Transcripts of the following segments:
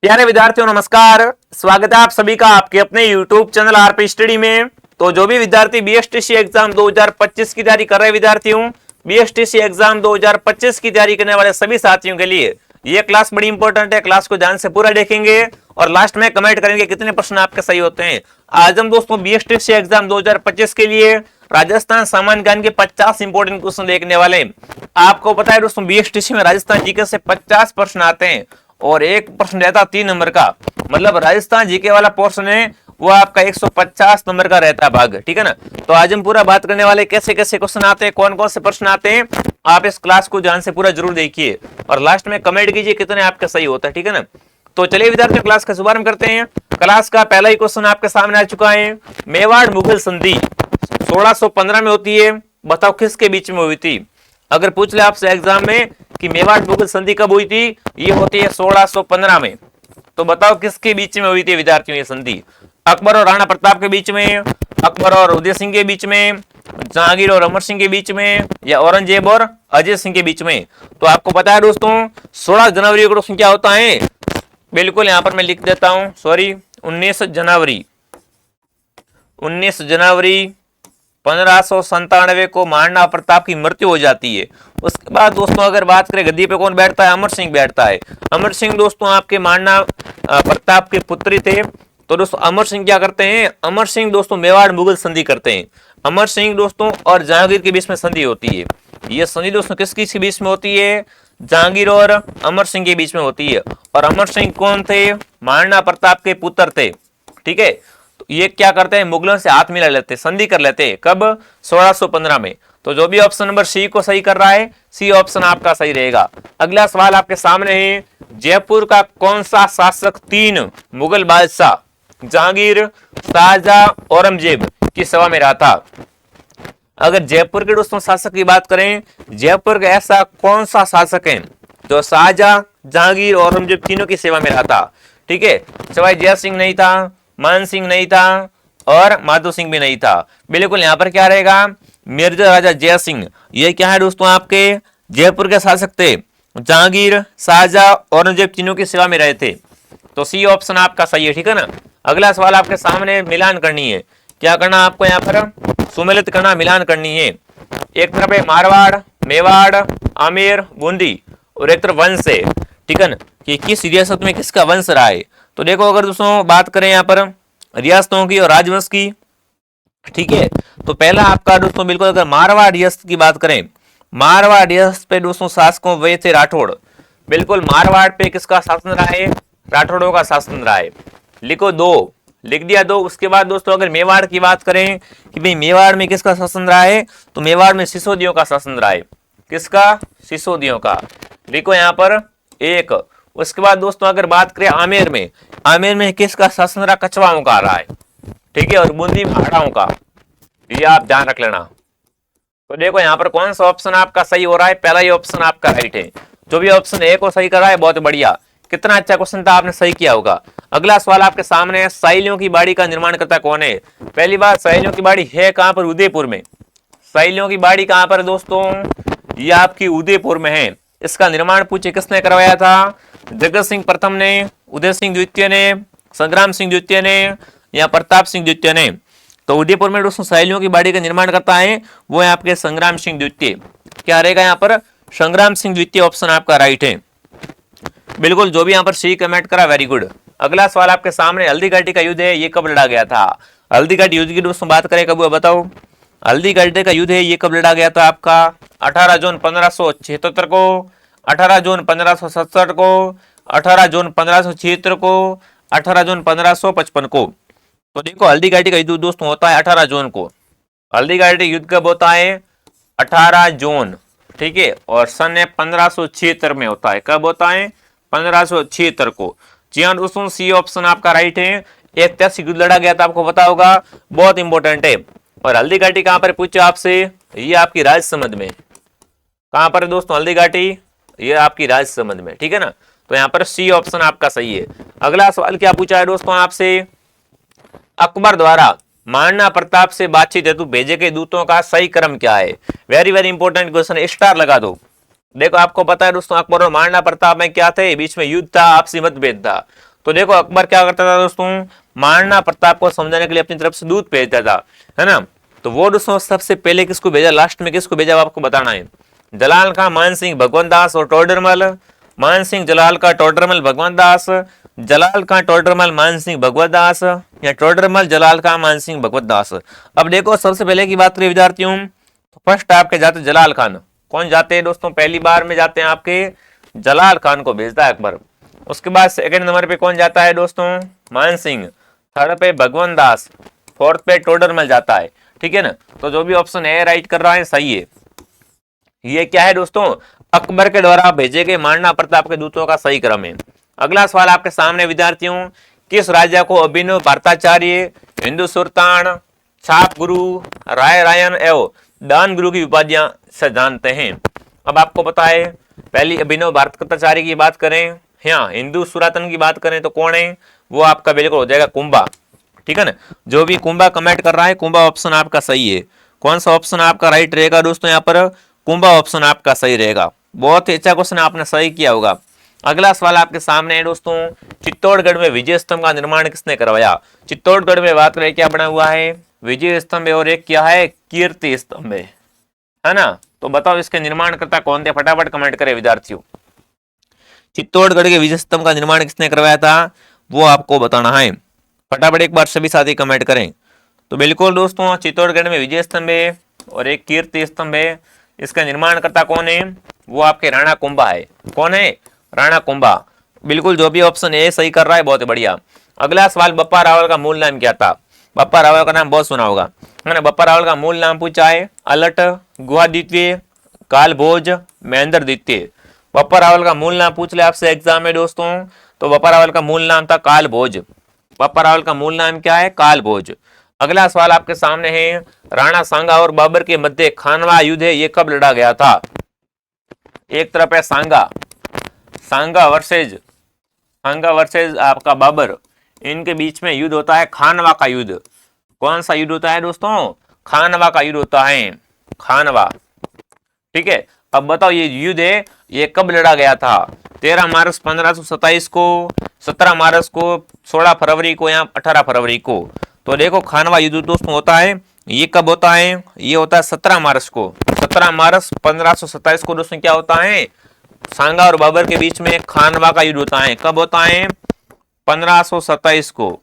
प्यारे विद्यार्थियों नमस्कार। स्वागत है आप सभी का आपके अपने YouTube चैनल आरपी स्टडी में। तो जो भी विद्यार्थी बीएसटीसी एग्जाम 2025 की तैयारी कर रहे विद्यार्थियों, बीएसटीसी एग्जाम 2025 की तैयारी करने वाले सभी साथियों के लिए ये क्लास बड़ी इंपॉर्टेंट है। क्लास को ध्यान से पूरा देखेंगे और लास्ट में कमेंट करेंगे कितने प्रश्न आपके सही होते हैं। आज हम दोस्तों बीएसटीसी एग्जाम 2025 के लिए राजस्थान सामान्य ज्ञान के 50 इंपॉर्टेंट क्वेश्चन देखने वाले। आपको पता है दोस्तों बीएसटीसी में राजस्थान जीके से 50 प्रश्न आते हैं और एक प्रश्न रहता 3 नंबर का, मतलब राजस्थान जीके वाला पोर्शन है वो आपका 150 नंबर का रहता है भाग, ठीक है ना। तो आज हम पूरा बात करने वाले कैसे कैसे क्वेश्चन आते हैं, कौन कौन से प्रश्न आते हैं। आप इस क्लास को ध्यान से पूरा जरूर देखिए और लास्ट में कमेंट कीजिए कितने आपके सही होता है, ठीक है ना। तो चलिए विद्यार्थियों क्लास का शुभारंभ करते हैं। क्लास का पहला ही क्वेश्चन आपके सामने आ चुका है। मेवाड़ मुगल संधि 1615 में होती है, बताओ किसके बीच में हुई थी। अगर पूछ ले आपसे एग्जाम में कि मेवाड़ मुगल संधि कब हुई थी, ये होती है 1615 में। तो बताओ किसके बीच में हुई थी विद्यार्थियों ये संधि। अकबर और राणा प्रताप के बीच में, अकबर और उदय सिंह के बीच में, जहांगीर और अमर सिंह के बीच में, या औरंगजेब और अजय सिंह के बीच में। तो आपको पता है दोस्तों 16 जनवरी को क्या होता है, बिल्कुल यहां पर मैं लिख देता हूं, सॉरी 19 जनवरी 1597 को महाराणा प्रताप की मृत्यु हो जाती है। उसके बाद दोस्तों अगर बात करें गद्दी पे कौन बैठता है, अमर सिंह बैठता है। अमर सिंह दोस्तों आपके महाराणा प्रताप के पुत्री थे। तो दोस्तों अमर सिंह क्या करते हैं, अमर सिंह दोस्तों मेवाड़ मुगल संधि करते हैं। अमर सिंह दोस्तों और जहांगीर के बीच में संधि होती है। ये संधि दोस्तों किसके बीच में होती है, जहांगीर और अमर सिंह के बीच में होती है। और अमर सिंह कौन थे, महाराणा प्रताप के पुत्र थे, ठीक है। तो ये क्या करते हैं, मुगलों से हाथ मिला लेते, संधि कर लेते हैं। कब, 1615 में। तो जो भी ऑप्शन नंबर सी को सही कर रहा है, सी ऑप्शन आपका सही रहेगा। अगला सवाल आपके सामने है, जयपुर का कौन सा शासक 3 मुगल बादशाह जहांगीर, शाहजहां, औरंगजेब की सेवा में रहा था। अगर जयपुर के दोस्तों शासक की बात करें, जयपुर का ऐसा कौन सा शासक है जो शाहजहां, जहांगीर, औरंगजेब तीनों की सेवा में रहा था, ठीक है। सिवाय जय सिंह नहीं था, मान सिंह नहीं था और माधो सिंह भी नहीं था। बिल्कुल यहाँ पर क्या रहेगा, मिर्जा राजा जय सिंह। ये क्या है दोस्तों, आपके जयपुर के शासक थे। जहांगीर, शाहजहां, औरंगजेब तीनों की सेवा में रहे थे। तो सी ऑप्शन आपका सही है, ठीक है ना। अगला सवाल आपके सामने मिलान करनी है। क्या करना आपको यहाँ पर, सुमेलित करना, मिलान करनी है। एक तरफ है मारवाड़, मेवाड़, आमेर, बूंदी और एक तरफ वंश है, ठीक है ना, कि किस रियासत में किसका वंश रहा है। तो देखो अगर दोस्तों बात करें यहाँ पर रियासतों की और राजवंश की, ठीक है। तो पहला आपका दोस्तों बिल्कुल अगर मारवाड़ रियासत की बात करें, मारवाड़ रियासत पे दोस्तों शासकों वे थे राठौड़। बिल्कुल मारवाड़ पे किसका शासन रहा है, राठौड़ों का शासन रहा है। लिखो 2, लिख दिया 2। उसके बाद दोस्तों अगर मेवाड़ की बात करें कि भाई मेवाड़ में किसका शासन रहा है, तो मेवाड़ में सिसोदियों का शासन रहा है। किसका, सिसोदियों का। लिखो यहाँ पर 1। उसके बाद दोस्तों अगर बात करें आमेर में, आमेर में किसका शासन रहा, कछवाओं का रहा है, ठीक है। और बूंदी में हाड़ाओं का, ये आप ध्यान रख लेना। तो देखो यहाँ पर कौन सा ऑप्शन आपका सही हो रहा है, पहला ही ऑप्शन आपका राइट है। जो भी ऑप्शन ए को सही कर रहा है बहुत बढ़िया, कितना अच्छा क्वेश्चन था, आपने सही किया होगा। अगला सवाल आपके सामने है, साइलियों की बाड़ी का निर्माण करता कौन है। पहली बात, साइलियों की बाड़ी है कहां पर, उदयपुर में। साइलियों की बाड़ी कहां पर दोस्तों, ये आपकी उदयपुर में है। इसका निर्माण पूछे किसने करवाया था, जगत सिंह प्रथम ने, उदय सिंह द्वितीय ने, संग्राम सिंह द्वितीय ने या प्रताप सिंह द्वितीय ने। तो उदयपुर में दोस्तों साइलियों की बाड़ी का निर्माण करता है वो है आपके संग्राम सिंह द्वितीय। क्या रहेगा यहाँ पर, संग्राम सिंह द्वितीय ऑप्शन आपका राइट है। बिल्कुल जो भी यहाँ पर सी कमेंट करा वेरी गुड। अगला सवाल आपके सामने, हल्दी घाटी का युद्ध है ये कब लड़ा गया था। हल्दी घाटी युद्ध की दोस्तों बात करें कब हुआ बताओ। हल्दी घाटी का युद्ध है ये कब लड़ा गया था आपका, 18 जून 1576 को, 18 जून 1567 को, 18 जून 1576 को, 18 जून 1555 को। तो देखो हल्दी घाटी का युद्ध दोस्तों होता है 18 जून को। हल्दी घाटी युद्ध कब होता है, 18 जून, ठीक है। और सन 1576 में होता है, कब होता है, 1576 को। जी हाँ दोस्तों सी ऑप्शन आपका राइट है। ऐतिहासिक युद्ध लड़ा गया था, आपको पता होगा, बहुत इंपॉर्टेंट है। और हल्दी घाटी कहां पर पूछे आपसे, ये आपकी राजसमंद में। कहां पर दोस्तों हल्दी घाटी, ये आपकी राजसमंद में, ठीक है ना। तो यहाँ पर सी ऑप्शन आपका सही है। अगला सवाल क्या पूछा है दोस्तों आपसे, अकबर द्वारा महाराणा प्रताप से बातचीत हेतु भेजे गए दूतों का सही क्रम क्या है। Very very important question, star लगा दो। देखो आपको पता है दोस्तों अकबर और महाराणा प्रताप में क्या थे, बीच में युद्ध था, आपसी मतभेद था। तो देखो अकबर क्या करता था दोस्तों, महाराणा प्रताप को समझाने के लिए अपनी तरफ से दूत भेजता था, है ना। तो वो दोस्तों सबसे पहले किसको भेजा, लास्ट में किसको भेजा आपको बताना है। जलाल खां, मान सिंह, भगवंत दास और टोडरमल। मान सिंह, जलाल खां, टोडरमल, भगवंत दास, जलाल खां, टोडरमल, मान सिंह, भगवत दास, या टोडरमल, जलाल खां, मान सिंह, भगवत दास। अब देखो सबसे पहले की बात करें विद्यार्थियों, तो फर्स्ट आपके जाते जलाल खान। कौन जाते हैं दोस्तों, पहली बार में जाते हैं आपके जलाल खान को भेजता है अकबर। उसके बाद सेकंड नंबर पे कौन जाता है दोस्तों, मान सिंह। थर्ड पे भगवंत दास, फोर्थ पे टोडरमल जाता है, ठीक है ना। तो जो भी ऑप्शन ए राइट कर रहा है सही है। ये क्या है दोस्तों, अकबर के द्वारा भेजे गए महाराणा प्रताप के दूतों का सही क्रम है। अगला सवाल आपके सामने विद्यार्थियों, किस राजा को अभिनव भट्टाचार्य, हिंदू सुल्तान, छाप गुरु, राय रायन एवं दान गुरु की उपाधियां से जानते हैं। अब आपको पता है, पहली अभिनव भट्टाचार्य की बात करें या हिंदू सुरातन की बात करें तो कौन है, वो आपका बिल्कुल हो जाएगा कुंभा, ठीक है ना। जो भी कुंभा कमेंट कर रहा है, कुंभा ऑप्शन आपका सही है। कौन सा ऑप्शन आपका राइट रहेगा दोस्तों, यहाँ पर कुंभा ऑप्शन आपका सही रहेगा। बहुत ही अच्छा क्वेश्चन आपने सही किया होगा। अगला सवाल आपके सामने है दोस्तों, चित्तौड़गढ़ में विजय स्तंभ का निर्माण किसने करवाया। चित्तौड़गढ़ में बात करें क्या बना हुआ है, विजय स्तंभ और एक क्या है, कीर्ति स्तंभ है ना। तो बताओ इसके निर्माणकर्ता कौन थे, फटाफट कमेंट करें विद्यार्थियों। चित्तौड़गढ़ के विजय स्तंभ का निर्माण किसने करवाया था, वो आपको बताना है। फटाफट एक बार सभी साथी कमेंट करें। तो बिल्कुल दोस्तों, चित्तौड़गढ़ में विजय स्तंभ है और एक कीर्ति स्तंभ है। इसका निर्माणकर्ता कौन है, वो आपके राणा कुंभा है। कौन है, राणा कुंभा। बिल्कुल जो भी ऑप्शन ए सही कर रहा है, बहुत बढ़िया। अगला सवाल, बप्पा रावल का मूल नाम क्या था। बप्पा रावल का नाम बहुत सुना होगा, है ना। बप्पा रावल का मूल नाम पूछा है, अलट, गुहा द्वितीय, कालभोज, महेंद्र द्वितीय। बप्पा रावल का मूल नाम पूछ ले आपसे एग्जाम में दोस्तों, तो बप्पा रावल का मूल नाम था कालभोज। बप्पा रावल का मूल नाम क्या है, कालभोज। अगला सवाल आपके सामने है, राणा सांगा और बाबर के मध्य खानवा युद्ध है, ये कब लड़ा गया था। एक तरफ है सांगा, सांगा वर्सेज आपका बाबर, इनके बीच में युद्ध होता है खानवा का युद्ध। कौन सा युद्ध होता है दोस्तों, खानवा का युद्ध होता है, खानवा, ठीक है। अब बताओ ये युद्ध है, ये कब लड़ा गया था। 13 मार्च 1527 को, 17 मार्च को, 16 फरवरी को या 18 फरवरी को। तो देखो खानवा युद्ध दोस्तों होता है, ये कब होता है, ये होता है 17 मार्च को। 17 मार्च 1527 को दोस्तों क्या होता है, सांगा और बाबर के बीच में खानवा का युद्ध होता है। कब होता है, 1527 को।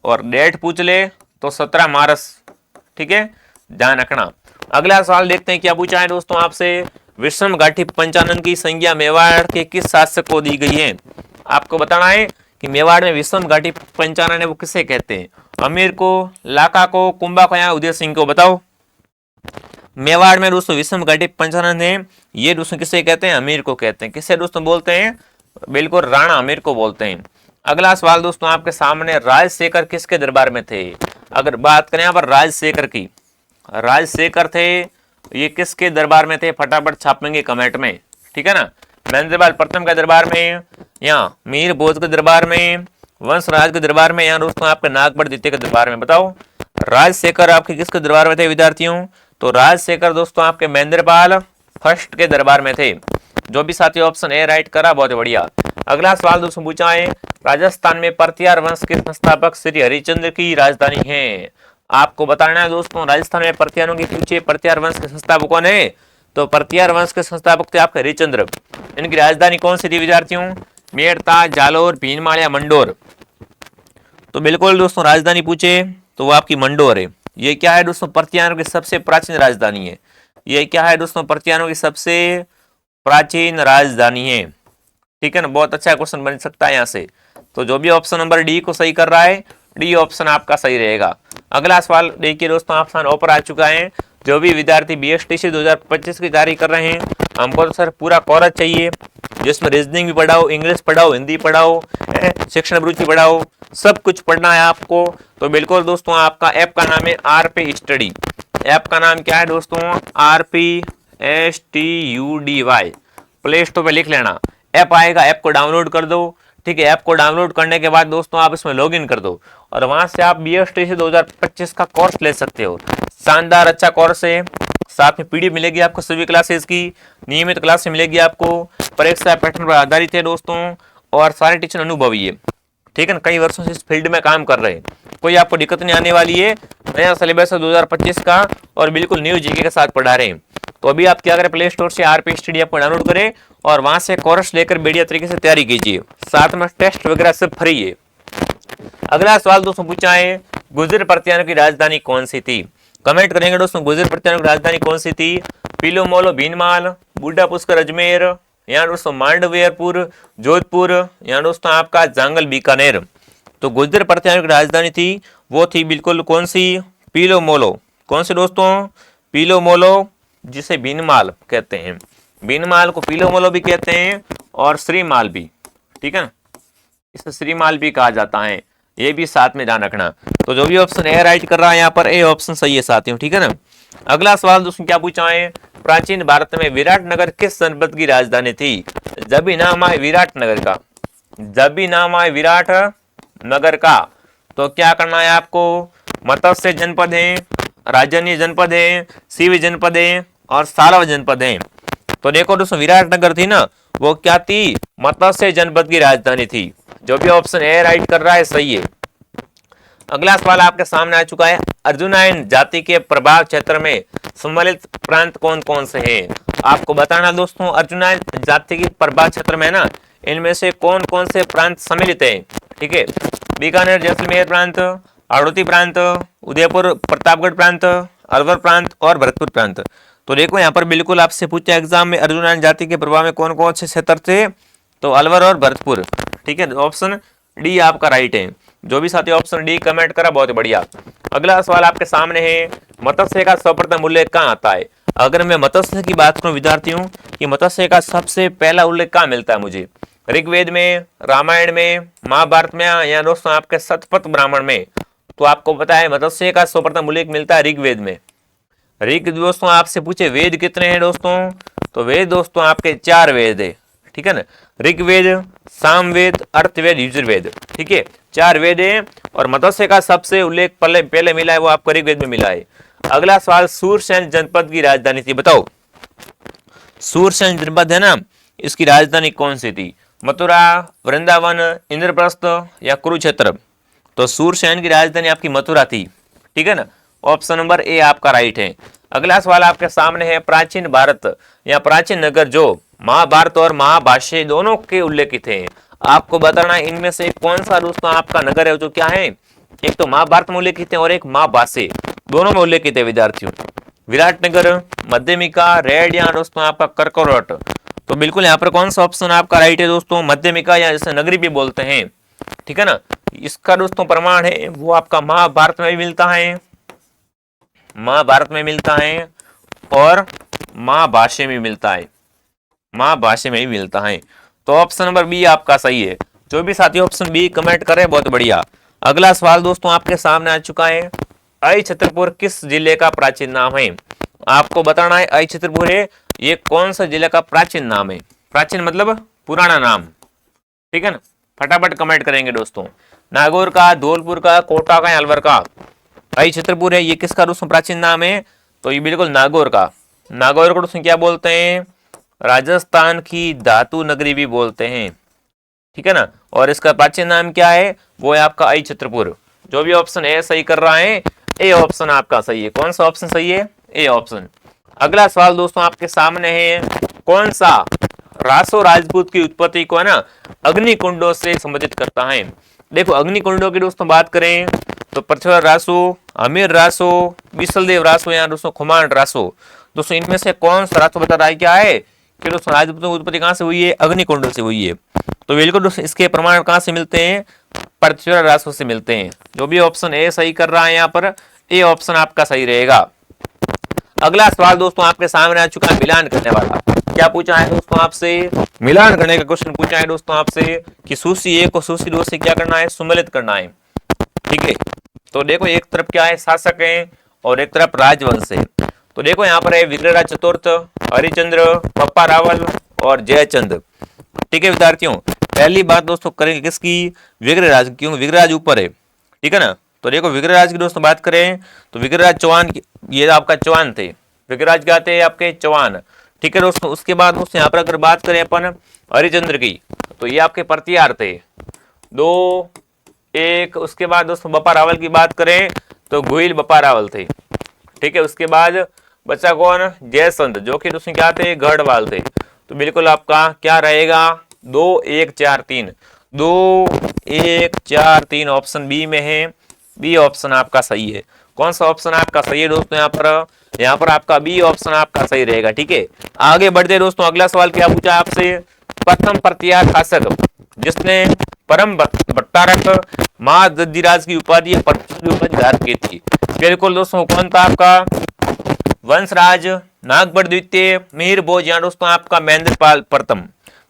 और डेट पूछ ले तो 17 मार्च, ठीक है, ध्यान रखना। अगला सवाल देखते हैं क्या पूछा है दोस्तों आपसे, विषम घाटी पंचानन की संज्ञा मेवाड़ के किस शासक को दी गई है। आपको बताना है कि मेवाड़ में विषम घाटी पंचानन है वो किसे कहते हैं, अमीर को, लाका को, कुंभा को या उदय सिंह को। बताओ मेवाड़ में दोस्तों विषम घाटी पंचानन है, ये दोस्तों किसे कहते हैं, अमीर को कहते हैं। किसे दोस्तों बोलते हैं, बिल्कुल राणा अमीर को बोलते हैं। अगला सवाल दोस्तों आपके सामने, राजशेखर किसके दरबार में थे। अगर बात करें यहाँ पर राजशेखर की, राजशेखर थे, ये किसके दरबार में थे, फटाफट छापेंगे कमेंट में, ठीक है ना। महेंद्रपाल प्रथम के दरबार में, या मीर भोज के दरबार में, वंशराज के दरबार में, या दोस्तों आपके नागपुर द्वितीय के दरबार में। बताओ राजशेखर आपके किसके दरबार में थे विद्यार्थियों, तो राजशेखर दोस्तों आपके महेंद्रपाल फर्स्ट के दरबार में थे। जो भी साथी ऑप्शन ए राइट करा, बहुत बढ़िया। अगला सवाल दोस्तों पूछा है, राजस्थान में परतियार वंश के संस्थापक श्री हरिश्चंद्र की राजधानी है। आपको बताना है दोस्तों, राजस्थान में परतियारों की पूछे, परतियार वंश के संस्थापक कौन है, तो परतियार वंश के संस्थापक थे आपके हरिश्चंद्र। इनकी राजधानी कौन सी थी विद्यार्थियों, मेड़ता, जालोर, भीनमाल या मंडोर। तो बिल्कुल दोस्तों राजधानी पूछे तो वो आपकी मंडोर है। ये क्या है दोस्तों, परतियारों की सबसे प्राचीन राजधानी है। ये क्या है दोस्तों, परतियारों की सबसे प्राचीन राजधानी है, ठीक है ना। बहुत अच्छा क्वेश्चन बन सकता है यहाँ से। तो जो भी ऑप्शन नंबर डी को सही कर रहा है, डी ऑप्शन आपका सही रहेगा। अगला सवाल देखिए दोस्तों, ऑप्शन ऊपर आ चुका है। जो भी विद्यार्थी BSTC 2025 की तैयारी कर रहे हैं, हमको तो सर पूरा कॉलेज चाहिए, जिसमें रीजनिंग भी पढ़ाओ, इंग्लिश पढ़ाओ, हिंदी पढ़ाओ, शिक्षण अभिरुचि पढ़ाओ, सब कुछ पढ़ना है आपको। तो बिल्कुल दोस्तों आपका ऐप का नाम है RP स्टडी। ऐप का नाम क्या है दोस्तों, RP STUDY। प्ले स्टोर पे लिख लेना, ऐप आएगा, ऐप को डाउनलोड कर दो, ठीक है। ऐप को डाउनलोड करने के बाद दोस्तों आप इसमें लॉगिन कर दो और वहां से आप BSTC 2025 का कोर्स ले सकते हो। शानदार अच्छा कोर्स है, साथ में PDF मिलेगी आपको सभी क्लासेस की, नियमित क्लास मिलेगी आपको, परीक्षा पैटर्न पर आधारित है दोस्तों, और सारे टीचर अनुभवी है, ठीक है ना, कई वर्षों से इस फील्ड में काम कर रहे हैं, कोई आपको दिक्कत नहीं आने वाली है। नया सिलेबस है 2025 का और बिल्कुल न्यू जीके के साथ पढ़ा रहे हैं। तो अभी आप क्या करें, प्ले स्टोर से आरपी स्टडी ऐप को डाउनलोड करें और वहां से कोर्स लेकर बढ़िया तरीके से तैयारी कीजिए, साथ में टेस्ट वगैरह सब फ्री है। अगला सवाल दोस्तों पूछा है, गुर्जर प्रत्यानों की राजधानी कौन सी थी? कमेंट करेंगे दोस्तों, गुर्जर प्रत्यानों की राजधानी कौन सी थी? पीलो मोलो भीनमाल, बूढ़ा पुष्कर अजमेर, यहाँ दोस्तों मांडवियरपुर जोधपुर, यहाँ दोस्तों आपका जांगल बीकानेर। तो गुर्जर प्रत्यानों की राजधानी थी वो थी बिल्कुल कौन सी? पीलो मोलो। कौन सी दोस्तों? पीलो मोलो, जिसे भीनमाल कहते हैं। भीनमाल को पीलो मोलो भी कहते हैं और श्रीमाल भी, ठीक है ना, इसे श्रीमाल भी कहा जाता है, ये भी साथ में ध्यान रखना। तो जो भी ऑप्शन ए राइट कर रहा है यहाँ पर ए ऑप्शन सही है साथियों, ठीक है ना। अगला सवाल दोस्तों क्या पूछा है, प्राचीन भारत में विराटनगर किस जनपद की राजधानी थी? जब भी नाम आए विराटनगर का, जब भी नाम आए विराट नगर का, तो क्या करना है आपको? मत्स्य जनपद है, राजधानी जनपद है, सीवी जनपद है और सालव जनपद है। तो देखो दोस्तों विराटनगर थी ना, वो क्या थी? मत्स्य जनपद की राजधानी थी। जो भी ऑप्शन ए राइट कर रहा है सही है। अगला सवाल आपके सामने आ चुका है, अर्जुनायन जाति के प्रभाव क्षेत्र में सम्मिलित प्रांत कौन कौन से हैं? आपको बताना दोस्तों, अर्जुनायन जाति के प्रभाव क्षेत्र में ना, इनमें से कौन कौन से प्रांत सम्मिलित हैं, ठीक है। बीकानेर जैसलमेर प्रांत, हाड़ौती प्रांत, उदयपुर प्रतापगढ़ प्रांत, अलवर प्रांत और भरतपुर प्रांत। तो देखो यहाँ पर बिल्कुल आपसे पूछा एग्जाम में, अर्जुनायन जाति के प्रभाव में कौन कौन से क्षेत्र थे? तो अलवर और भरतपुर, ठीक है। ऑप्शन डी आपका राइट है। जो भी साथी ऑप्शन डी कमेंट करा बहुत बढ़िया। अगला सवाल आपके सामने है, मत्स्य का सर्वप्रथम उल्लेख कहाँ आता है? अगर मैं मत्स्य की बात करूं विद्यार्थियों कि मत्स्य का सबसे पहला उल्लेख कहाँ मिलता है मुझे? ऋग्वेद में, रामायण में, महाभारत में या दोस्तों आपके शतपथ ब्राह्मण में? तो आपको पता है मत्स्य का सर्वप्रथम उल्लेख मिलता है ऋग्वेद में। ऋग दोस्तों आपसे पूछे वेद कितने हैं दोस्तों? तो वेद दोस्तों आपके 4 वेद है, ठीक है ना। ऋग्वेद, सामवेद, अर्थवेद, यजुर्वेद, ठीक है, 4 वेद है और मत्स्य का सबसे उल्लेख पहले मिला है वो आपको ऋग्वेद में मिला है। अगला सवाल, सूरसेन जनपद की राजधानी थी, बताओ। सूरसेन जनपद है ना, इसकी राजधानी कौन सी थी? मथुरा, वृंदावन, इंद्रप्रस्थ या कुरुक्षेत्र? तो सूरसेन की राजधानी आपकी मथुरा थी, ठीक है ना। ऑप्शन नंबर ए आपका राइट है। अगला सवाल आपके सामने है, प्राचीन भारत या प्राचीन नगर जो महाभारत और महाभाष्य दोनों के उल्लेखित हैं, आपको बताना इनमें से कौन सा दोस्तों आपका नगर है जो क्या है? एक तो महाभारत में उल्लेखित है और एक महाभाष्य, दोनों में उल्लेखित है विद्यार्थियों। विराटनगर, मध्यमिका, रेड या दोस्तों आपका कर्कवरट? तो बिल्कुल यहाँ पर कौन सा ऑप्शन आपका राइट है दोस्तों? मध्यमिका या जैसे नगरी भी बोलते हैं, ठीक है ना। इसका दोस्तों प्रमाण है वो आपका महाभारत में भी मिलता है, महाभारत में मिलता है और महाभाष्य में मिलता है, महाभाष्य में भी मिलता है। तो ऑप्शन नंबर बी आपका सही है। जो भी साथी ऑप्शन बी कमेंट करें बहुत बढ़िया। अगला सवाल दोस्तों आपके सामने आ चुका है, आई छतरपुर किस जिले का प्राचीन नाम है? आपको बताना है आई छतरपुर है ये कौन सा जिले का प्राचीन नाम है? प्राचीन मतलब पुराना नाम, ठीक है ना। फटाफट कमेंट करेंगे दोस्तों, नागौर का, धौलपुर का, कोटा का या अलवर का? आई छतरपुर है ये किसका दोस्तों प्राचीन नाम है? तो ये बिल्कुल नागौर का। नागौर को दोस्तों क्या बोलते हैं? राजस्थान की धातु नगरी भी बोलते हैं, ठीक है ना। और इसका प्राचीन नाम क्या है? वो है आपका आई छतरपुर। जो भी ऑप्शन ए सही कर रहा है, ए ऑप्शन आपका सही है। कौन सा ऑप्शन सही है? A option. अगला सवाल दोस्तों आपके सामने है, कौन सा रासो राजपूत की उत्पत्ति को है ना अग्निकुंडों से संबंधित करता है? देखो अग्निकुंडों की दोस्तों बात करें तो पृथ्वीराज रासो, अमीर रासो, विशलदेव रासो या दोस्तों खुमान रासो। दोस्तों इनमें से कौन सा रासो बता रहा है क्या है कि दोस्तों राजपूतों की उत्पत्ति कहां से हुई है? अग्निकुंडों से हुई है। तो बिल्कुल दोस्तों इसके प्रमाण कहां से मिलते हैं? पृथ्वीराज रासो से मिलते हैं। जो भी ऑप्शन ए सही कर रहा है यहाँ पर ए ऑप्शन आपका सही रहेगा। अगला सवाल दोस्तों आपके सामने आ चुका है, मिलान करने वाला। क्या पूछा है दोस्तों आपसे? मिलान करने का क्वेश्चन पूछा है दोस्तों आपसे कि सूची 1 को सूची 2 से क्या करना है? सम्मिलित करना है, ठीक है। तो देखो एक तरफ क्या है? शासक है और एक तरफ राजवंश है। तो देखो यहाँ पर है विग्रहराज चतुर्थ, हरिचंद्र, पप्पा रावल और जयचंद, ठीक है विद्यार्थियों। पहली बात दोस्तों करेंगे किसकी? विग्रहराज, क्यों? विग्रहराज ऊपर है, ठीक है ना। तो देखो विग्रहराज की दोस्तों बात करें तो विग्रहराज चौहान, ये आपका चौहान थे। विग्रहराज क्या थे? आपके चौहान, ठीक है दोस्तों। उसके बाद दोस्तों यहाँ पर अगर बात करें अपन हरिचंद्र की तो ये आपके प्रतिहार थे। 2, एक। उसके बाद दोस्तों बप्पा रावल की बात करें तो गोहिल बप्पा रावल थे, ठीक है। उसके बाद बच्चा कौन, जयसंत, जो कि दोस्तों क्या थे, गढ़वाल थे। तो बिल्कुल आपका क्या रहेगा, 2 1 4 3, 2 1 4 3 ऑप्शन बी में है। बी ऑप्शन आपका सही है। कौन सा ऑप्शन आपका सही है दोस्तों, यहाँ पर आपका बी ऑप्शन आपका सही रहेगा, ठीक है। आगे बढ़ते दोस्तों, अगला सवाल क्या पूछा आपसे, प्रथम प्रतिहार शासक जिसने परम भट्टारक महादधिराज की उपाधि धारण की थी, बिल्कुल दोस्तों कौन था आपका, वंशराज, नागभट्ट द्वितीय, मिहिर भोज, या दोस्तों आपका महेंद्रपाल प्रथम।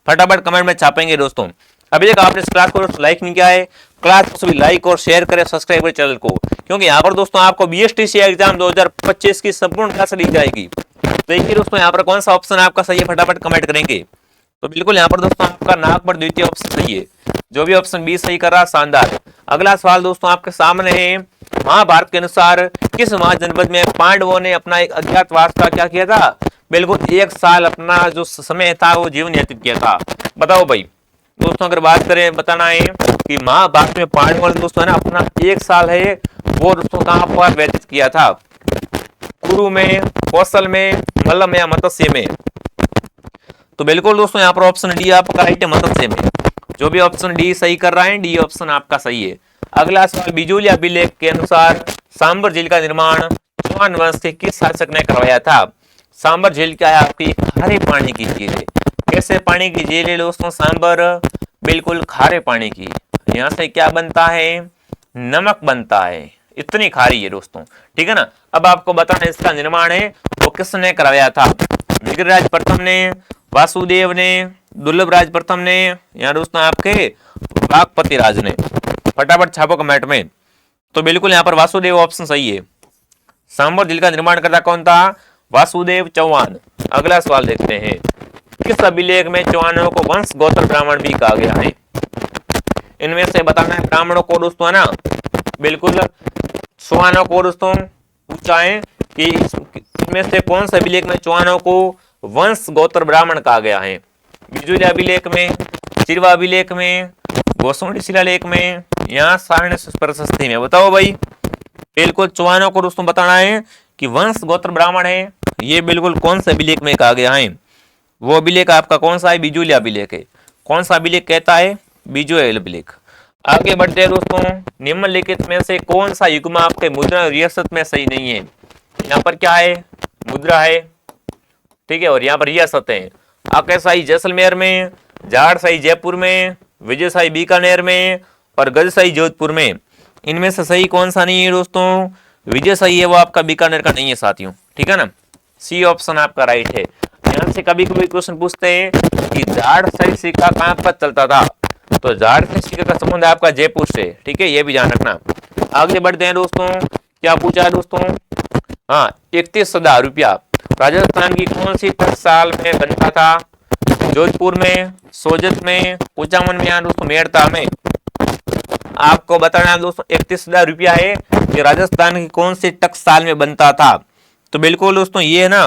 फटाफट कमेंट में छापेंगे दोस्तों। अभी तक आपने इस क्लास को लाइक नहीं किया है, क्लास को सभी लाइक और शेयर करें, सब्सक्राइब करें चैनल को, क्योंकि यहाँ पर दोस्तों आपको बीएसटीसी एग्जाम 2025 की संपूर्ण क्लास ली जाएगी। तो देखिए दोस्तों यहाँ पर कौन सा ऑप्शन आपका सही है, फटाफट कमेंट करेंगे। तो बिल्कुल यहाँ पर दोस्तों आपका नागभट्ट द्वितीय ऑप्शन सही है। जो भी ऑप्शन बी सही कर रहा, शानदार। अगला सवाल दोस्तों आपके सामने है, महाभारत के अनुसार किस महाजनपद में पांडवों ने अपना एक अज्ञातवास का क्या किया था, बिल्कुल 1 साल अपना जो समय था वो जीवन व्यतीत किया था। बताओ भाई दोस्तों, अगर बात करें, बताना है कि महाभारत में पांडवों ने दोस्तों है ना अपना 1 साल है वो दोस्तों कहां पर व्यतीत किया था, कुरु में, कौशल में, मल्लम या मत्स्य में। तो बिल्कुल दोस्तों यहाँ पर ऑप्शन डी आपका राइट है, मत्स्य में। जो भी ऑप्शन डी सही कर रहा है, डी ऑप्शन आपका सही है। अगला सवाल, बिजुलिया अभिलेख के अनुसार सांबर झील का निर्माण चौहान वंश के किस शासक ने करवाया था। सांबर झील क्या है आपकी, खारे पानी की झील है। कैसे पानी की झील है दोस्तों सांबर, बिल्कुल खारे पानी की। यहाँ से क्या बनता है, नमक बनता है, इतनी खारी है दोस्तों, ठीक है ना। अब आपको बताना इसका निर्माण है वो किसने करवाया था, विग्रहराज प्रथम ने, वासुदेव ने, दुर्लभ राज प्रथम ने, या दोस्तों आपके वाकपति राज ने। फटाफट छापो कमेंट में। तो बिल्कुल यहाँ पर वासुदेव ऑप्शन सही है। सांबर झील का निर्माण करता कौन था, वासुदेव चौहान। अगला सवाल देखते हैं, किस अभिलेख में चौहानों को वंश गोत्र ब्राह्मण भी कहा गया है। इनमें से बताना है ब्राह्मणों को दोस्तों है ना, बिल्कुल चौहानों को दोस्तों पूछा है कि इनमें से कौन से अभिलेख में चौहानों को वंश गोत्र ब्राह्मण कहा गया है। बिजुलिया अभिलेख में, चिरवा अभिलेख में, गोसौंडी शिलालेख में, या सारण्य प्रशस्ति में। बताओ भाई, बिल्कुल चौहानों को दोस्तों बताना है कि वंश गोत्र ब्राह्मण है, ये बिल्कुल कौन से अभिलेख में कहा गया है। वो अभिलेख आपका कौन सा है, बिजुलिया अभिलेख है। कौन सा अभिलेख कहता है, बिजुलिया अभिलेख। आगे बढ़ते हैं दोस्तों, निम्नलिखित में से कौन सा युग्म आपके मुद्रा रियासत में सही नहीं है। यहाँ पर क्या है, मुद्रा है, ठीक है, और यहाँ पर रियासत है। आकेशाही जैसलमेर में, जाड़शाही जयपुर में, विजयशाही बीकानेर में, और गजशाही जोधपुर में। इनमें से सही कौन सा नहीं है दोस्तों, विजयशाही है वो आपका बीकानेर का नहीं है साथियों, ठीक है ना। सी ऑप्शन आपका राइट है। यहाँ से कभी कभी क्वेश्चन पूछते हैं कि जाड़शाही सिक्का कहाँ पर चलता था, तो जाड़शाही सिक्का का संबंध आपका जयपुर से, ठीक है, ये भी ध्यान रखना। आगे बढ़ते हैं दोस्तों, क्या पूछा है दोस्तों, हाँ 31,000 रुपया राजस्थान की कौन सी टकसाल में बनता था, जोधपुर में, सोजत में, कुचामन में, या दोस्तों मेड़ता में। आपको बताना दोस्तों 31,000 रुपया है कि राजस्थान की कौन सी टकसाल में बनता था। तो बिल्कुल दोस्तों ये है ना,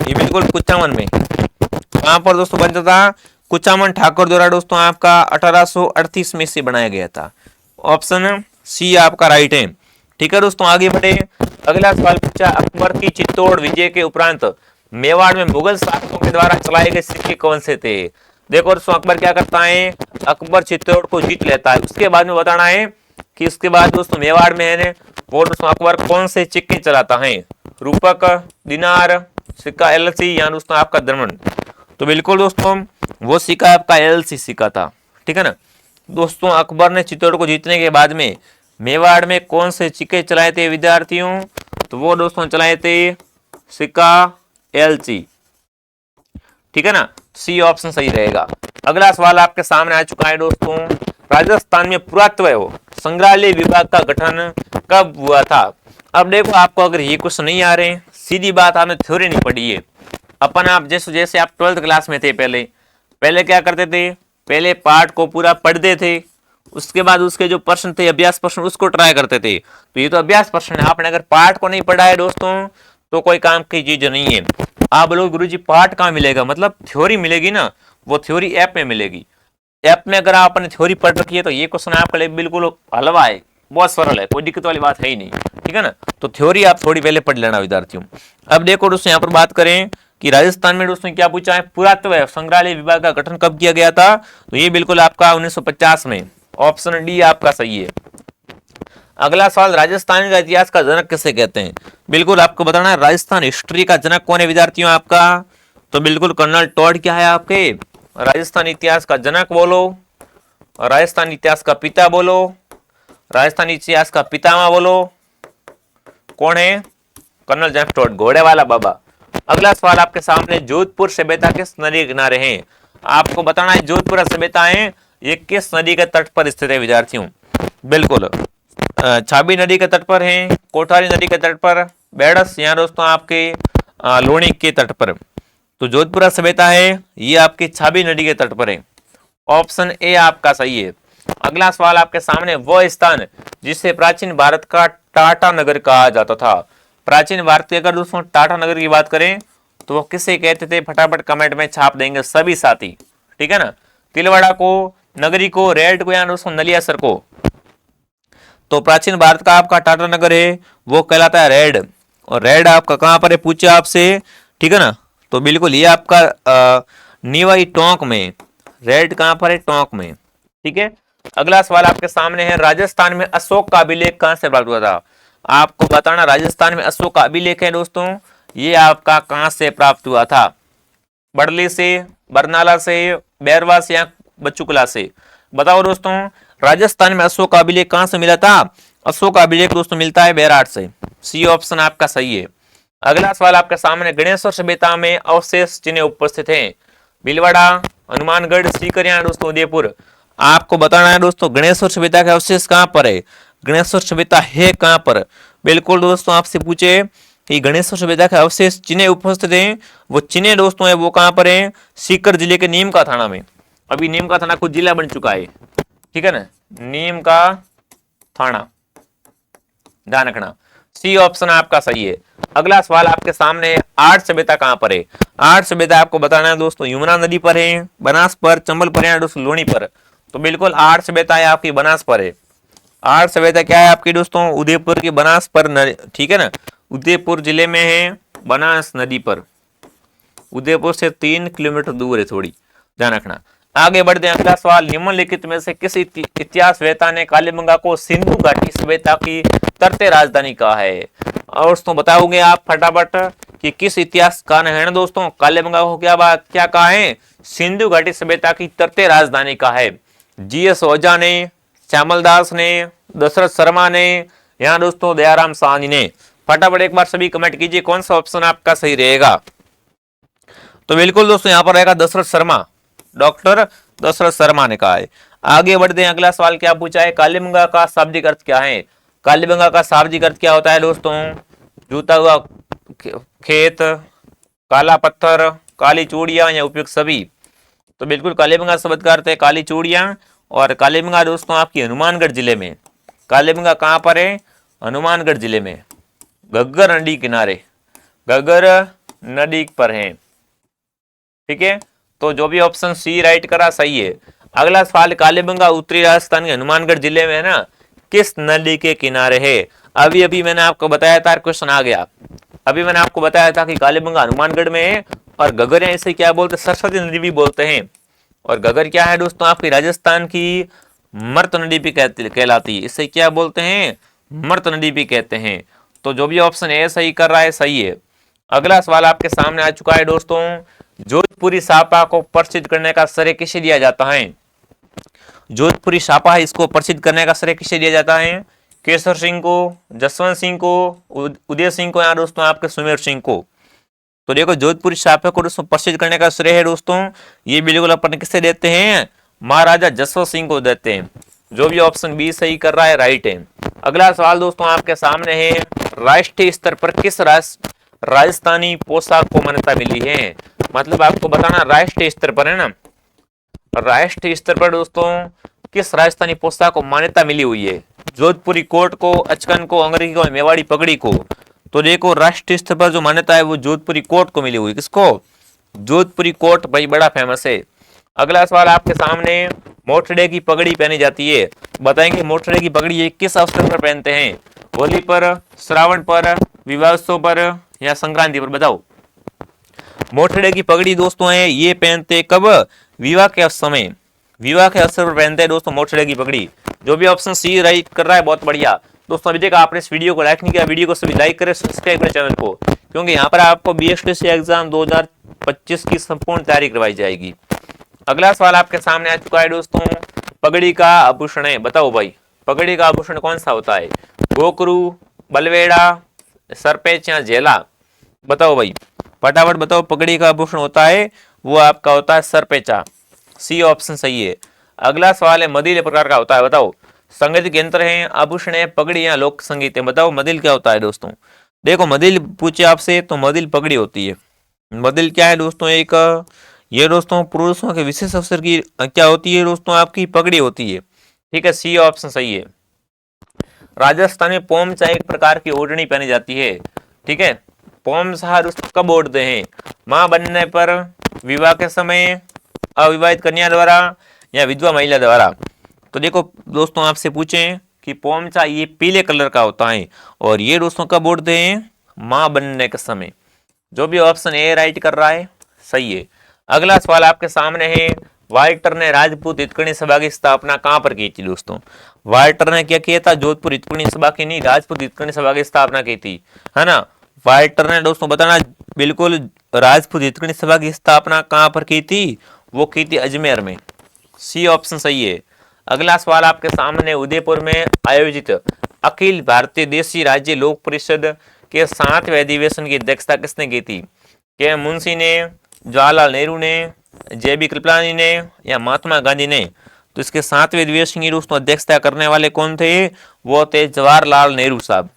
ये बिल्कुल कुचामन में। कहां पर दोस्तों बनता था, कुचामन ठाकुर द्वारा दोस्तों आपका 1838 में से बनाया गया था। ऑप्शन सी आपका राइट है, ठीक है दोस्तों। आगे बढ़े, अगला सवाल पूछा, अकबर की चित्तौड़ विजय के उपरांत मेवाड़ में मुगल शासकों के द्वारा चलाए गए सिक्के कौन से थे। देखो दोस्तों अकबर क्या करता है, अकबर चित्तौड़ को जीत लेता है। उसके बाद में बताना है कि उसके बाद दोस्तों मेवाड़ में है वो दोस्तों अकबर कौन से सिक्के चलाता है, रूपक, दिनार, सिक्का एलसी, या दोस्तों आपका दरमन। तो बिल्कुल दोस्तों वो सिक्का आपका एलसी सिक्का था, ठीक है ना। दोस्तों अकबर ने चित्तौड़ को जीतने के बाद में मेवाड़ में कौन से सिक्के चलाए थे विद्यार्थियों, तो वो दोस्तों चलाए थे सिक्का एलसी, ठीक है ना। सी ऑप्शन सही रहेगा। अगला सवाल आपके सामने आ चुका है दोस्तों, राजस्थान में पुरातत्व संग्रहालय विभाग का गठन कब हुआ था। अब देखो आपको अगर ये कुछ नहीं आ रहे, सीधी बात, आपने थ्योरी नहीं पढ़ी है। अपन आप जैसे आप 12th क्लास में थे, पहले क्या करते थे, पहले पार्ट को पूरा पढ़ते थे, उसके बाद उसके जो प्रश्न थे अभ्यास प्रश्न उसको ट्राई करते थे। तो ये तो अभ्यास प्रश्न है, आपने अगर पार्ट को नहीं पढ़ा है दोस्तों तो कोई काम की चीज नहीं है। आप लोग गुरुजी पार्ट कहाँ मिलेगा, मतलब थ्योरी मिलेगी ना, वो थ्योरी ऐप में मिलेगी। ऐप में अगर आपने थ्योरी पढ़ रखी है तो ये क्वेश्चन आपके लिए बिल्कुल हलवा है, बहुत सरल है, कोई दिक्कत वाली बात है ही नहीं, ठीक है ना। तो थ्योरी आप थोड़ी पहले पढ़ लेना विद्यार्थियों। अब देखो दोस्तों यहाँ पर बात करें कि राजस्थान में दोस्तों क्या पूछा है, पुरातत्व संग्रहालय विभाग का गठन कब किया गया था, तो ये बिल्कुल आपका 1950 में, ऑप्शन डी आपका सही है। अगला सवाल, राजस्थान का इतिहास का जनक किसे कहते हैं, बिल्कुल आपको बताना है राजस्थान हिस्ट्री का जनक कौन है विद्यार्थियों आपका, तो बिल्कुल कर्नल टॉड क्या है आपके, राजस्थान इतिहास का जनक बोलो, राजस्थान इतिहास का पिता बोलो, राजस्थान इतिहास का पितामह बोलो, कौन है, कर्नल जेम्स टॉड, घोड़े वाला बाबा। अगला सवाल आपके सामने, जोधपुर सभ्यता किस नदी के किनारे है, आपको बताना है जोधपुर सभ्यता है ये किस नदी के तट पर स्थित है विद्यार्थियों, बिल्कुल छाबी नदी के तट पर है, कोठारी नदी के तट पर, बेड़स यहाँ दोस्तों आपके लोणी के तट पर। तो जोधपुर सभ्यता है ये आपकी छाबी नदी के तट पर है, ऑप्शन ए आपका सही है। अगला सवाल आपके सामने, वह स्थान जिसे प्राचीन भारत का टाटा नगर कहा जाता था, प्राचीन भारत के अगर दोस्तों टाटा नगर की बात करें तो वो किसे कहते थे, फटाफट कमेंट में छाप देंगे सभी साथी, ठीक है ना। तिलवाड़ा को, नगरी को, रेड को या दोस्तों नलियासर को। तो प्राचीन भारत का आपका टाटा नगर है वो कहलाता है रेड, और रेड आपका कहां पर है पूछे आपसे, ठीक है ना। तो बिल्कुल ये आपका नीवाई टोंक में, रेड कहां पर है, टोंक में, ठीक है। अगला सवाल आपके सामने है, राजस्थान में अशोक का अभिलेख कहां से प्राप्त हुआ था, आपको बताना राजस्थान में अशोक का अभिलेख है दोस्तों ये आपका कहां से प्राप्त हुआ था, बड़ली से, बरनाला से, बैरवा से या बचुकला से, बताओ दोस्तों राजस्थान में अशोक का अभिलेख कहां से मिला था, अशोक का अभिलेख दोस्तों मिलता है बैराट से, सी ऑप्शन आपका सही है। अगला सवाल आपके सामने, गणेश्वर सभ्यता में अवशेष चिन्ह उपस्थित हैं, भीलवाड़ा, हनुमानगढ़, सीकर या दोस्तों उदयपुर, आपको बताना है दोस्तों गणेश्वर सभ्यता का अवशेष कहां पर है, गणेश्वर सभ्यता है कहां पर, बिल्कुल दोस्तों आपसे पूछे कि गणेश्वर सभ्यता के अवशेष चिन्ह उपस्थित हैं, वो चिन्ह दोस्तों है वो कहां पर है, सीकर जिले के नीम का थाना में, अभी नीम का थाना कुछ जिला बन चुका है, ठीक है ना, नीम का थाना, ध्यान रखना, सी ऑप्शन आपका सही है। अगला सवाल आपके सामने, आर्ट सभ्यता कहां पर है, आर्ट सभ्यता आपको बताना है दोस्तों यमुना नदी पर है, बनास पर, चंबल पर या दोस्तों लोनी पर, तो बिल्कुल आर्ट सभ्यता है आपकी बनास पर है, आर्ट सभ्यता क्या है आपकी दोस्तों उदयपुर की बनास पर, ठीक है ना, उदयपुर जिले में है, बनास नदी पर, उदयपुर से 3 किलोमीटर दूर है थोड़ी, ध्यान रखना। आगे बढ़ते हैं, अगला सवाल, निम्नलिखित में से किस इतिहासवेत्ता ने कालीबंगा को सिंधु घाटी सभ्यता की तरते राजधानी कहा है, और दोस्तों बताओगे आप फटाफट कि किस इतिहासकार ने है ना दोस्तों कालीबंगा को क्या कहा है, सिंधु घाटी सभ्यता की तरते राजधानी कहा है, जीएस ओझा ने, श्यामल दास ने, दशरथ शर्मा ने या दोस्तों दयाराम साहनी ने, फटाफट एक बार सभी कमेंट कीजिए कौन सा ऑप्शन आपका सही रहेगा। तो बिल्कुल दोस्तों यहाँ पर रहेगा दशरथ शर्मा, डॉक्टर दशरथ शर्मा ने कहा है। आगे बढ़ते हैं, अगला सवाल क्या पूछा है, कालीबंगा का शाब्दिक अर्थ क्या है, कालीबंगा का शाब्दिक अर्थ क्या होता है दोस्तों, जूता हुआ खेत, काला पत्थर, काली चूड़ियां या उपयुक्त सभी, तो बिल्कुल कालीबंगा शब्द का अर्थ है काली चूड़ियां, और कालीबंगा दोस्तों आपकी हनुमानगढ़ जिले में, कालीबंगा कहां पर है, हनुमानगढ़ जिले में, घग्गर नदी किनारे, घग्गर नदी पर है, ठीक है। तो जो भी ऑप्शन सी राइट करा सही है। अगला सवाल, कालीबंगा उत्तरी राजस्थान के हनुमानगढ़ जिले में है ना, किस नदी के किनारे है, अभी अभी मैंने आपको बताया था, क्वेश्चन आ गया, अभी मैंने आपको बताया था कि कालीबंगा हनुमानगढ़ में है, और घग्गर इसे क्या बोलते हैं, सरस्वती नदी भी बोलते हैं, और घग्गर क्या है दोस्तों आपकी राजस्थान की मर्त नदी भी कहलाती है, इसे क्या बोलते हैं, मर्त नदी भी कहते हैं। तो जो भी ऑप्शन ए सही कर रहा है सही है। अगला सवाल आपके सामने आ चुका है दोस्तों, जोधपुरी सापा को प्रसिद्ध करने का श्रेय किसे दिया जाता है, जोधपुरी सापा है इसको प्रसिद्ध करने का श्रेय किसे दिया जाता है, केसर सिंह को, जसवंत सिंह को, उदय सिंह को या दोस्तों आपके सुमेर सिंह को। तो देखो जोधपुरी सापा को दोस्तों प्रसिद्ध करने का श्रेय है दोस्तों ये बिल्कुल अपन किसे देते हैं, महाराजा जसवंत सिंह को देते हैं। जो भी ऑप्शन बी सही कर रहा है राइट है। अगला सवाल दोस्तों आपके सामने है, राष्ट्रीय स्तर पर किस राजस्थानी पोशाक को मान्यता मिली है, मतलब आपको बताना राष्ट्रीय स्तर पर है ना, राष्ट्रीय स्तर पर दोस्तों किस राजस्थानी पोशाक को मान्यता मिली हुई है, जोधपुरी कोट को, अचकन को, अंग्रेजी को, मेवाड़ी पगड़ी को। तो देखो राष्ट्रीय स्तर पर जो मान्यता है वो जोधपुरी कोट को मिली हुई, किसको, जोधपुरी कोट भाई बड़ा फेमस है। अगला सवाल आपके सामने, मोथड़े की पगड़ी पहनी जाती है, बताएंगे मोथड़े की पगड़ी ये किस अवसर पर पहनते हैं? होली पर, श्रावण पर, विवाह उत्सव पर या संक्रांति पर? बताओ। मोथड़े की पगड़ी दोस्तों है ये पहनते कब? विवाह के समय, विवाह के अवसर पर पहनते हैं दोस्तों मोथड़े की पगड़ी। जो भी ऑप्शन सी राइट कर रहा है बहुत बढ़िया दोस्तों। अभी तक आपने इस वीडियो को लाइक नहीं किया, वीडियो को सभी लाइक करें, सब्सक्राइब करें चैनल को, क्योंकि यहाँ पर आपको बीएसटीसी एग्जाम 2025 की संपूर्ण तैयारी करवाई जाएगी। अगला सवाल आपके सामने आ चुका है दोस्तों, पगड़ी का आभूषण है, बताओ भाई पगड़ी का आभूषण कौन सा होता है? गोकरू, बलवेड़ा, सरपेच या झेला? बताओ भाई, फटाफट बताओ। पगड़ी का आभूषण होता है वो आपका होता है सरपेचा, सी ऑप्शन सही है। अगला सवाल है, मदिल प्रकार का होता है, बताओ। संगीत यंत्र है, आभूषण है, पगड़ी या लोक संगीत है? बताओ मदिल क्या होता है दोस्तों। देखो मदिल पूछे आपसे तो मदिल पगड़ी होती है। मदिल क्या है दोस्तों? एक ये दोस्तों पुरुषों के विशेष अवसर की क्या होती है दोस्तों? आपकी पगड़ी होती है, ठीक है, सी ऑप्शन सही है। राजस्थान में पोमचा एक प्रकार की ओढ़नी पहनी जाती है, ठीक है। पोमचा दोस्तों कब ओढ़ते हैं? मां बनने पर, विवाह के समय, अविवाहित कन्या द्वारा या विधवा महिला द्वारा? तो देखो दोस्तों आपसे पूछें कि पोमचा ये पीले कलर का होता है और ये दोस्तों कब ओढ़ते हैं? मां बनने के समय। जो भी ऑप्शन ए राइट कर रहा है सही है। अगला सवाल आपके सामने है, वाल्टर ने राजपूत हितकर्णी सभा की स्थापना कहां पर की थी दोस्तों? वाल्टर ने क्या किया था? जोधपुर हितकर्णी सभा की नहीं, राजपूत हितकर्णी सभा की स्थापना की थी, है ना। वाल्टर ने दोस्तों बताना बिल्कुल, राजपूत हितकर्णी सभा की स्थापना कहां पर की थी? वो की थी अजमेर में, सी ऑप्शन सही है। अगला सवाल आपके सामने, उदयपुर में आयोजित अखिल भारतीय देशी राज्य लोक परिषद के 7वें अधिवेशन की अध्यक्षता किसने की थी? के मुंशी ने, जवाहरलाल नेहरू ने, जेबी कृपलानी ने या महात्मा गांधी ने? तो इसके 7वें अधिवेशन की दोस्तों अध्यक्षता करने वाले कौन थे? वो थे जवाहरलाल नेहरू साहब।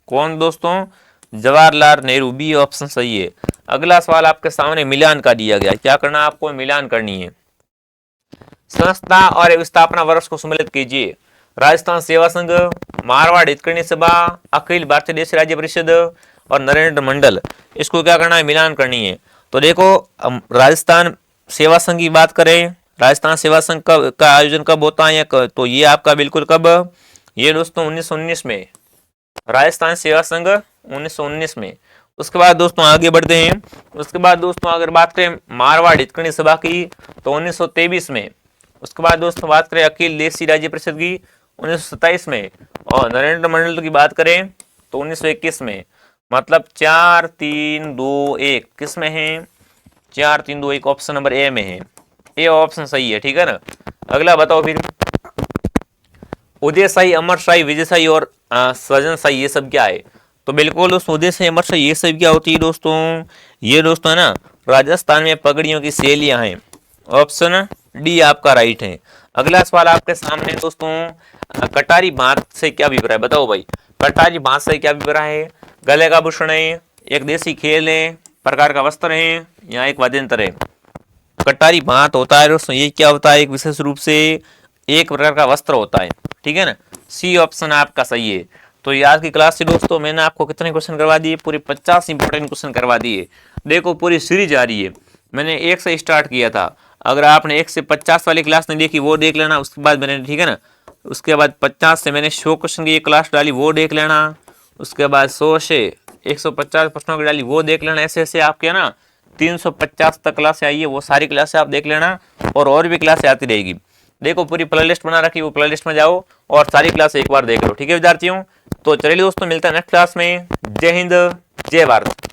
कौन दोस्तों? जवाहरलाल नेहरू, बी ऑप्शन सही है। अगला सवाल आपके सामने मिलान का दिया गया, क्या करना आपको? मिलान करनी है। संस्था और स्थापना वर्ष को सम्मिलित कीजिए। राजस्थान सेवा संघ, मारवाड़ हितकर्णी सभा, अखिल भारतीय देशी राज्य परिषद और नरेंद्र मंडल। इसको क्या करना है? मिलान करनी है। तो देखो राजस्थान सेवा संघ की बात करें, राजस्थान सेवा संघ का आयोजन कब होता है? तो ये आपका बिल्कुल कब? ये दोस्तों 1919 में, राजस्थान सेवा संघ 1919 में। उसके बाद दोस्तों आगे बढ़ते हैं। उसके बाद दोस्तों अगर बात करें मारवाड़ हितकर्णी सभा की तो 1923 में। उसके बाद दोस्तों बात करें अखिल देशी राज्य परिषद की 1927 में, और नरेंद्र मंडल की बात करें तो 1921 में। मतलब 4 3 2 1 किस में है? 4 3 2 1 ऑप्शन नंबर ए में है, ए ऑप्शन सही है, ठीक है ना। अगला बताओ फिर, उदयशाही, अमरशाही, विजयशाही और स्वजनशाही ये सब क्या है? तो बिल्कुल दोस्तों उदयशाही, अमरशाही ये सब क्या होती है दोस्तों? ये दोस्तों है ना राजस्थान में पगड़ियों की शैलियां हैं, ऑप्शन डी आपका राइट है। अगला सवाल आपके सामने दोस्तों, कटारी बांध से क्या अभिप्राय? बताओ भाई कटारी बांध से क्या अभिप्राय है? गले का आभूषण है, एक देसी खेल है, प्रकार का वस्त्र है या एक वाद्यंत्र है? कटारी बांध होता है दोस्तों, ये क्या होता है? एक विशेष रूप से एक प्रकार का वस्त्र होता है, ठीक है ना, सी ऑप्शन आपका सही है। तो ये आज की क्लास से दोस्तों मैंने आपको कितने क्वेश्चन करवा दिए? पूरे 50 इंपॉर्टेंट क्वेश्चन करवा दिए। देखो पूरी सीरीज आ रही है, मैंने 1 से स्टार्ट किया था। अगर आपने 1 से 50 वाली क्लास नहीं देखी वो देख लेना, उसके बाद मैंने, ठीक है ना, उसके बाद 50 से मैंने 100 क्वेश्चन की क्लास डाली वो देख लेना, उसके बाद 100 से 150 प्रश्नों की डाली वो देख लेना। ऐसे ऐसे आपके ना 350 तक क्लास आई है, वो सारी क्लासें आप देख लेना, और भी क्लासें आती रहेगी। देखो पूरी प्ले लिस्ट बना रखी, वो प्ले लिस्ट में जाओ और सारी क्लास एक बार देख लो, ठीक है विद्यार्थियों। तो चलिए दोस्तों मिलते हैं नेक्स्ट क्लास में। जय हिंद, जय भारत।